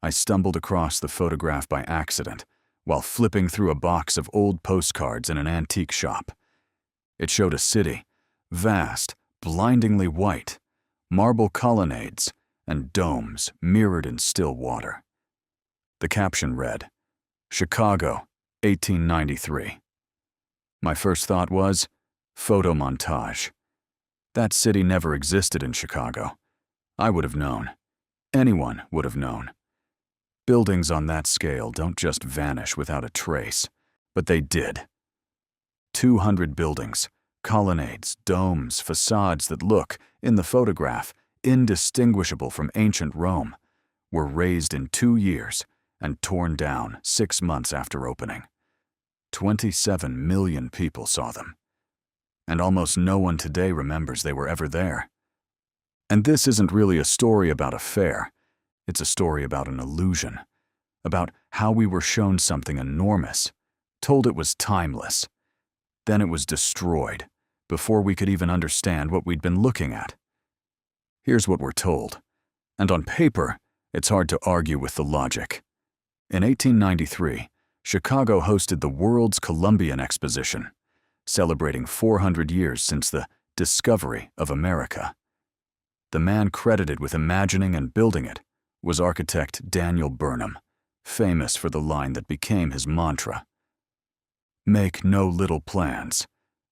I stumbled across the photograph by accident while flipping through a box of old postcards in an antique shop. It showed a city, vast, blindingly white, marble colonnades and domes mirrored in still water. The caption read, "Chicago, 1893. My first thought was, photo montage. That city never existed in Chicago. I would have known. Anyone would have known. Buildings on that scale don't just vanish without a trace, but they did. 200 buildings, colonnades, domes, facades that look, in the photograph, indistinguishable from ancient Rome, were razed in 2 years and torn down 6 months after opening. 27 million people saw them. And almost no one today remembers they were ever there. And this isn't really a story about a fair. It's a story about an illusion, about how we were shown something enormous, told it was timeless. Then it was destroyed, before we could even understand what we'd been looking at. Here's what we're told, and on paper, it's hard to argue with the logic. In 1893, Chicago hosted the World's Columbian Exposition, celebrating 400 years since the discovery of America. The man credited with imagining and building it was architect Daniel Burnham, famous for the line that became his mantra. "Make no little plans.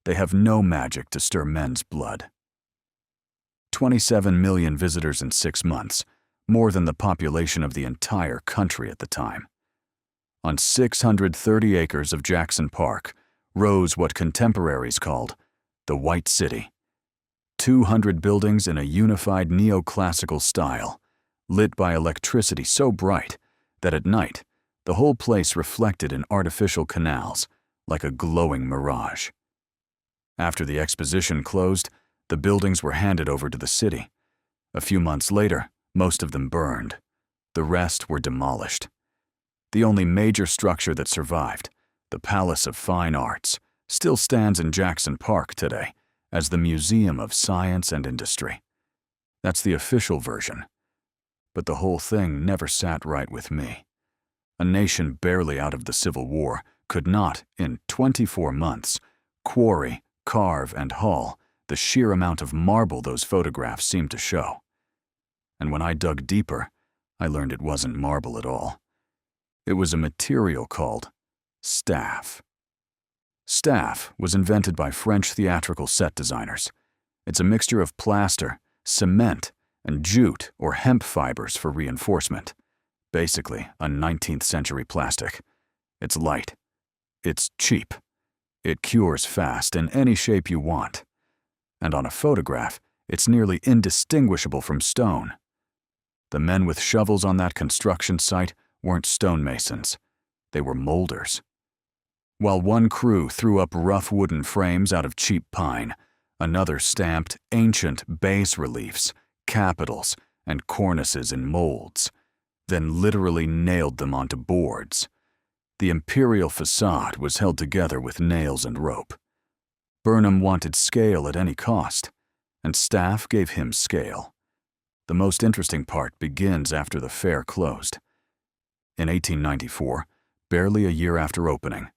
They have no magic to stir men's blood." 27 million visitors in 6 months, more than the population of the entire country at the time. On 630 acres of Jackson Park rose what contemporaries called the White City. 200 buildings in a unified neoclassical style, lit by electricity so bright that at night the whole place reflected in artificial canals like a glowing mirage. After the exposition closed, the buildings were handed over to the city. A few months later, most of them burned. The rest were demolished. The only major structure that survived, the Palace of Fine Arts, still stands in Jackson Park today as the Museum of Science and Industry. That's the official version. But the whole thing never sat right with me. A nation barely out of the Civil War could not, in 24 months, quarry, carve, and haul the sheer amount of marble those photographs seemed to show. And when I dug deeper, I learned it wasn't marble at all. It was a material called staff. Staff was invented by French theatrical set designers. It's a mixture of plaster, cement, and jute or hemp fibers for reinforcement. Basically, a 19th century plastic. It's light. It's cheap. It cures fast in any shape you want. And on a photograph, it's nearly indistinguishable from stone. The men with shovels on that construction site weren't stonemasons. They were molders. While one crew threw up rough wooden frames out of cheap pine, another stamped ancient bas reliefs, capitals, and cornices in molds, then literally nailed them onto boards. The imperial facade was held together with nails and rope. Burnham wanted scale at any cost, and staff gave him scale. The most interesting part begins after the fair closed. In 1894, barely a year after opening,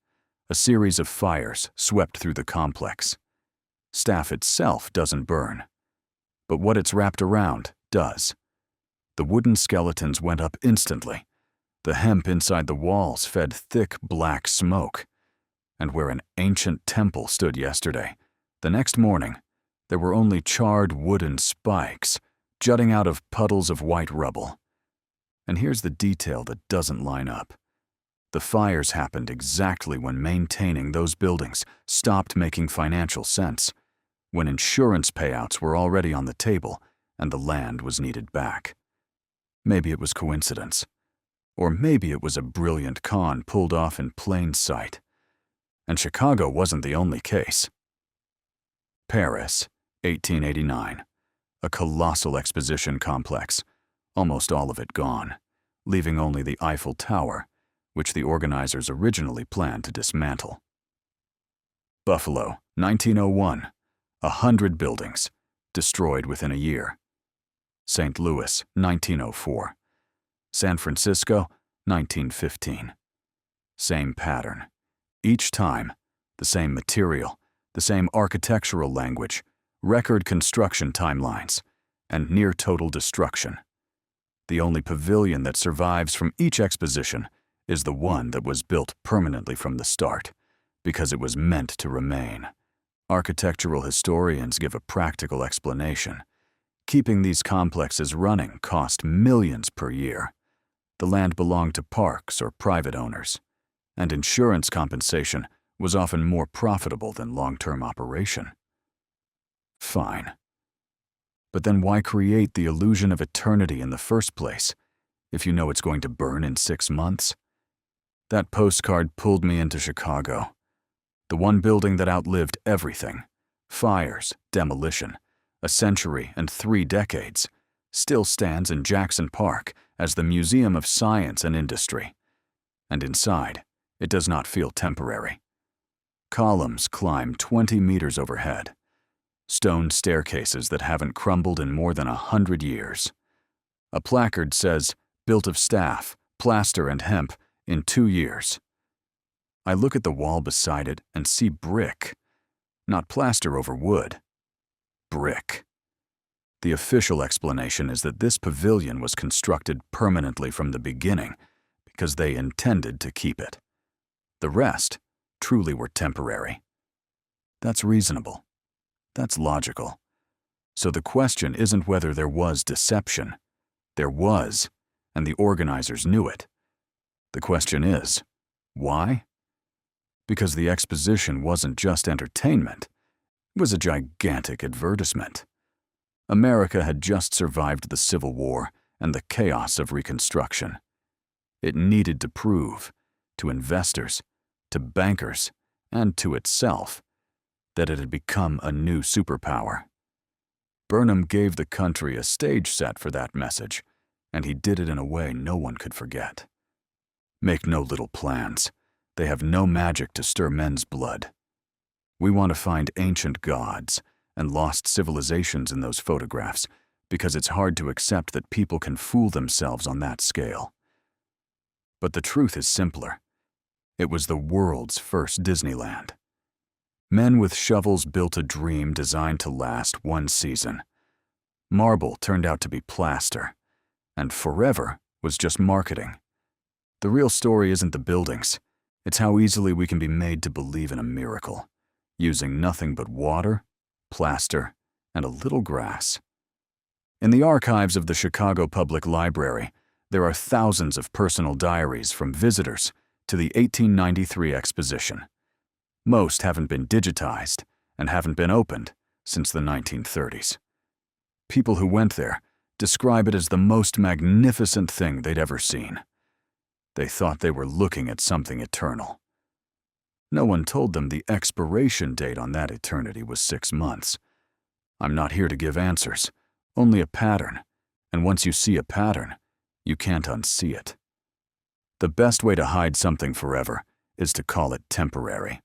a series of fires swept through the complex. Staff itself doesn't burn, but what it's wrapped around does. The wooden skeletons went up instantly. The hemp inside the walls fed thick black smoke. And where an ancient temple stood yesterday, the next morning, there were only charred wooden spikes jutting out of puddles of white rubble. And here's the detail that doesn't line up. The fires happened exactly when maintaining those buildings stopped making financial sense, when insurance payouts were already on the table and the land was needed back. Maybe it was coincidence. Or maybe it was a brilliant con pulled off in plain sight. And Chicago wasn't the only case. Paris, 1889. A colossal exposition complex, almost all of it gone, leaving only the Eiffel Tower, which the organizers originally planned to dismantle. Buffalo, 1901. 100 buildings, destroyed within a year. St. Louis, 1904. San Francisco, 1915. Same pattern. Each time, the same material, the same architectural language, record construction timelines, and near total destruction. The only pavilion that survives from each exposition is the one that was built permanently from the start, because it was meant to remain. Architectural historians give a practical explanation. Keeping these complexes running cost millions per year. The land belonged to parks or private owners, and insurance compensation was often more profitable than long-term operation. Fine. But then why create the illusion of eternity in the first place if you know it's going to burn in 6 months? That postcard pulled me into Chicago. The one building that outlived everything, fires, demolition, a century and 3 decades, still stands in Jackson Park as the Museum of Science and Industry. And inside, it does not feel temporary. Columns climb 20 meters overhead. Stone staircases that haven't crumbled in more than 100 years. A placard says, built of staff, plaster, and hemp in 2 years. I look at the wall beside it and see brick. Not plaster over wood. Brick. The official explanation is that this pavilion was constructed permanently from the beginning because they intended to keep it. The rest truly were temporary. That's reasonable. That's logical. So the question isn't whether there was deception. There was, and the organizers knew it. The question is, why? Because the exposition wasn't just entertainment. It was a gigantic advertisement. America had just survived the Civil War and the chaos of Reconstruction. It needed to prove, to investors, to bankers, and to itself, that it had become a new superpower. Burnham gave the country a stage set for that message, and he did it in a way no one could forget. Make no little plans. They have no magic to stir men's blood. We want to find ancient gods and lost civilizations in those photographs because it's hard to accept that people can fool themselves on that scale. But the truth is simpler. It was the world's first Disneyland. Men with shovels built a dream designed to last 1 season. Marble turned out to be plaster, and forever was just marketing. The real story isn't the buildings. It's how easily we can be made to believe in a miracle, using nothing but water, plaster, and a little grass. In the archives of the Chicago Public Library, there are thousands of personal diaries from visitors to the 1893 exposition. Most haven't been digitized and haven't been opened since the 1930s. People who went there describe it as the most magnificent thing they'd ever seen. They thought they were looking at something eternal. No one told them the expiration date on that eternity was 6 months. I'm not here to give answers, only a pattern, and once you see a pattern, you can't unsee it. The best way to hide something forever is to call it temporary.